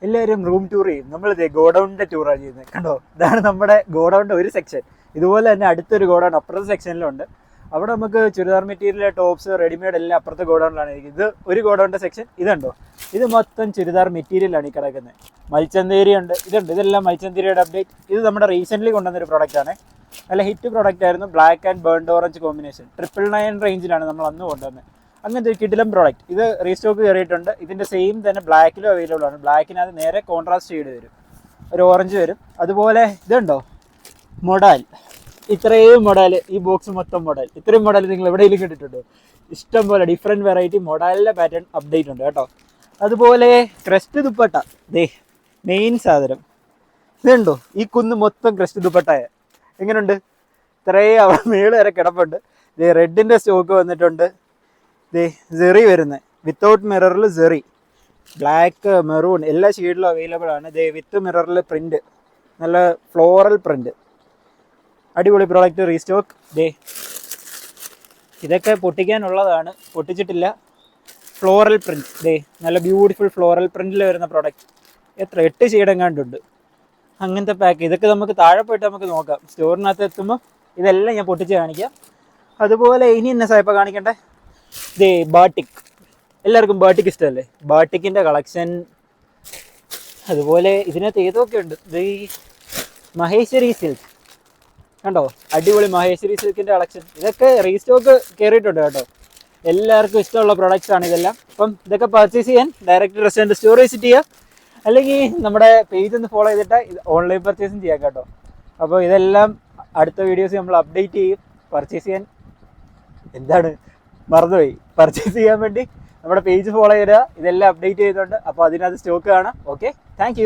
എല്ലാവരും room tour ചെയ്യും. നമ്മളിതേ ഗോഡൗണിൻ്റെ ടൂറാണ് ചെയ്യുന്നത്. കണ്ടോ, ഇതാണ് നമ്മുടെ ഗോഡൗണിൻ്റെ ഒരു സെക്ഷൻ. ഇതുപോലെ തന്നെ അടുത്തൊരു ഗോഡൗൺ അപ്പുറത്തെ സെക്ഷനിലുണ്ട്. അവിടെ നമുക്ക് ചുരിദാർ മെറ്റീരിയൽ, ടോപ്സ്, റെഡിമെയ്ഡ് എല്ലാം അപ്പുറത്തെ ഗോഡൗണിലാണ് ഇരിക്കുന്നത്. ഇത് ഒരു ഗോഡൗണിൻ്റെ സെക്ഷൻ. ഇതുണ്ടോ, ഇത് മൊത്തം ചുരിദാർ മെറ്റീരിയലാണ് ഈ കിടക്കുന്നത്. മൽച്ചന്തേരി ഉണ്ട്, ഇതെല്ലാം മൽച്ചന്തേരിയുടെ അപ്ഡേറ്റ്. ഇത് നമ്മുടെ റീസെൻ്റ്ലി കൊണ്ടുവന്നൊരു പ്രോഡക്റ്റാണ്. നല്ല ഹിറ്റ് പ്രോഡക്റ്റ് ആയിരുന്നു. Black and burnt orange combination 999 റേഞ്ചിലാണ് നമ്മൾ അന്ന് കൊണ്ടുവന്നത്. അങ്ങനത്തെ ഒരു കിടിലം പ്രോഡക്റ്റ്. ഇത് റീസ്റ്റോക്ക് കയറിയിട്ടുണ്ട്. ഇതിൻ്റെ സെയിം തന്നെ ബ്ലാക്കിലും അവൈലബിൾ ആണ്. ബ്ലാക്കിനകത്ത് നേരെ കോൺട്രാസ്റ്റ് ഷെയ്ഡ് വരും, ഒരു ഓറഞ്ച് വരും. അതുപോലെ ഇതുണ്ടോ മൊഡാൽ, ഇത്രയും മൊഡാൽ, ഈ ബോക്സ് മൊത്തം മൊഡാൽ. ഇത്രയും മൊഡാൽ നിങ്ങൾ എവിടെയെങ്കിലും കിട്ടിയിട്ടുണ്ടോ? ഇഷ്ടം പോലെ ഡിഫറെൻറ്റ് വെറൈറ്റി മൊഡാലിൻ്റെ പാറ്റേൺ അപ്ഡേറ്റ് ഉണ്ട് കേട്ടോ. അതുപോലെ ക്രസ്റ്റ് ദുപ്പട്ട, ദേ മെയിൻ സാധനം ഇതുണ്ടോ, ഈ കുന്ന് മൊത്തം ക്രസ്റ്റ് ദുപ്പട്ടയ. എങ്ങനെയുണ്ട്? ഇത്രയും അവിടെ മേള് വരെ കിടപ്പുണ്ട്. ദേ റെഡിൻ്റെ സ്റ്റോക്ക് വന്നിട്ടുണ്ട്. ദേ സെറി വരുന്നത് വിത്തൗട്ട് മിററിൽ സെറി, ബ്ലാക്ക്, മെറൂൺ എല്ലാ ഷെയ്ഡിലും അവൈലബിൾ ആണ്. ദേ വിത്ത് മിററിൽ പ്രിൻറ്റ്, നല്ല ഫ്ലോറൽ പ്രിൻറ്റ്, അടിപൊളി പ്രോഡക്റ്റ് റീസ്റ്റോക്ക്. ദേ ഇതൊക്കെ പൊട്ടിക്കാനുള്ളതാണ്, പൊട്ടിച്ചിട്ടില്ല. ഫ്ലോറൽ പ്രിൻറ്റ്, ദേ നല്ല ബ്യൂട്ടിഫുൾ ഫ്ലോറൽ പ്രിൻറ്റിൽ വരുന്ന പ്രോഡക്റ്റ്. എത്ര 8 ഷെയ്ഡ് എങ്ങാണ്ടുണ്ട്. അങ്ങനത്തെ പാക്ക്. ഇതൊക്കെ നമുക്ക് താഴെ പോയിട്ട് നമുക്ക് നോക്കാം. സ്റ്റോറിനകത്ത് എത്തുമ്പോൾ ഇതെല്ലാം ഞാൻ പൊട്ടിച്ച് കാണിക്കാം. അതുപോലെ ഇനി എന്നെ സായിപ്പോൾ കാണിക്കണ്ടേ, ദേ ബാട്ടിക്. എല്ലാവർക്കും ബാട്ടിക് ഇഷ്ടമല്ലേ? ബാട്ടിക്കിൻ്റെ കളക്ഷൻ. അതുപോലെ ഇതിനകത്ത് ഏതൊക്കെ ഉണ്ട്. ദേ മഹേശ്വരി സിൽക്ക് കണ്ടോ, അടിപൊളി മഹേശ്വരി സിൽക്കിൻ്റെ കളക്ഷൻ. ഇതൊക്കെ റീസ്റ്റോക്ക് കയറിയിട്ടുണ്ട് കേട്ടോ. എല്ലാവർക്കും ഇഷ്ടമുള്ള പ്രോഡക്റ്റ്സ് ആണ് ഇതെല്ലാം. അപ്പം ഇതൊക്കെ പർച്ചേസ് ചെയ്യാൻ ഡയറക്റ്റ് റെസ്റ്റോറൻറ്റ് സ്റ്റോർ വിസിറ്റ് ചെയ്യുക, അല്ലെങ്കിൽ നമ്മുടെ പേജ് ഒന്ന് ഫോളോ ചെയ്തിട്ട് ഓൺലൈൻ പർച്ചേസും ചെയ്യാം കേട്ടോ. അപ്പോൾ ഇതെല്ലാം അടുത്ത വീഡിയോസ് നമ്മൾ അപ്ഡേറ്റ് ചെയ്യും. പർച്ചേസ് ചെയ്യാൻ മറന്നുപോയി, പർച്ചേസ് ചെയ്യാൻ വേണ്ടി നമ്മുടെ പേജ് ഫോളോ ചെയ്യുക. ഇതെല്ലാം അപ്ഡേറ്റ് ചെയ്തിട്ടുണ്ട്. അപ്പോൾ അതിനകത്ത് സ്റ്റോക്ക് കാണാം. Okay, thank